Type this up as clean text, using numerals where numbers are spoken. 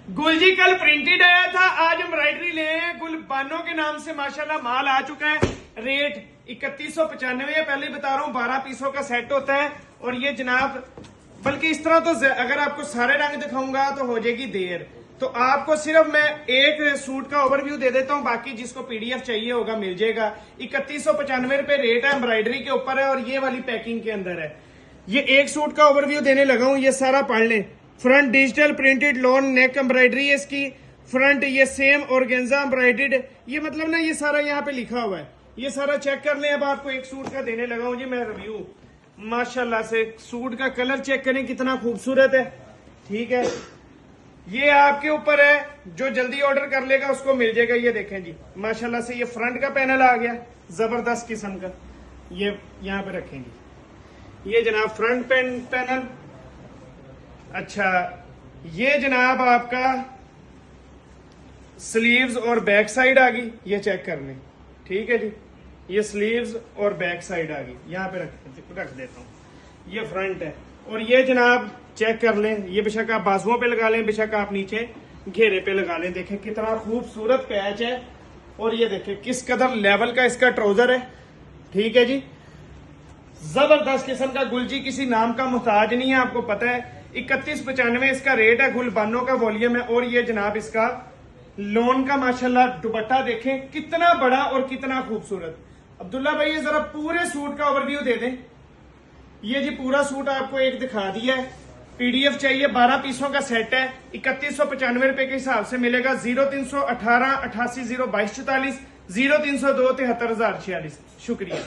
गुलजी कल प्रिंटेड आया था, आज एम्ब्रॉयडरी ले आए हैं। गुलबानों के नाम से माशाल्लाह माल आ चुका है। रेट 3195 है, पहले ही बता रहा हूँ 12 पीसों का सेट होता है। और ये जनाब बल्कि इस तरह तो अगर आपको सारे रंग दिखाऊंगा तो हो जाएगी देर, तो आपको सिर्फ मैं एक सूट का ओवरव्यू दे देता हूँ, बाकी जिसको पीडीएफ चाहिए होगा मिल जाएगा। 3195 रुपए रेट है, एम्ब्रॉयडरी के ऊपर है और ये वाली पैकिंग के अंदर है। ये एक सूट का ओवरव्यू देने लगा हूँ, ये सारा पढ़ लें। फ्रंट डिजिटल प्रिंटेड लॉन नेक एम्ब्रॉयडरी है इसकी। फ्रंट ये सेम ऑर्गेन्जा एम्ब्रॉयडर्ड, ये मतलब ना ये सारा यहाँ पे लिखा हुआ है, ये सारा चेक कर लें। अब आपको एक सूट का देने लगा हूँ जी मैं रिव्यू। माशाल्लाह से सूट का कलर चेक करें कितना खूबसूरत है। ठीक है, ये आपके ऊपर है, जो जल्दी ऑर्डर कर लेगा उसको मिल जाएगा। ये देखें जी माशाल्लाह से ये फ्रंट का पैनल आ गया जबरदस्त किस्म का, ये यहाँ पे रखेंगे। ये जनाब फ्रंट पैनल। अच्छा, ये जनाब आपका स्लीव्स और बैक साइड आ गई, ये चेक कर लें। ठीक है जी, ये स्लीव्स और बैक साइड आ गई, यहाँ पे रख देता हूँ। ये फ्रंट है और ये जनाब चेक कर लें, ये बेशक आप बाजुओं पे लगा लें, बेशक आप नीचे घेरे पे लगा लें। देखें कितना खूबसूरत पैच है और ये देखें किस कदर लेवल का इसका ट्राउजर है। ठीक है जी, जबरदस्त किस्म का। गुलजी किसी नाम का मुहताज नहीं है, आपको पता है। 3195 इसका रेट है, गुलबानों का वॉल्यूम है। और ये जनाब इसका लोन का माशाल्लाह दुपट्टा देखें कितना बड़ा और कितना खूबसूरत। अब्दुल्ला भाई ये जरा पूरे सूट का ओवरव्यू दे दें। ये जी पूरा सूट आपको एक दिखा दिया है। पीडीएफ चाहिए, 12 पीसों का सेट है, 3195 रुपए के हिसाब से मिलेगा। 0318 88 022 44 0302 73046। शुक्रिया।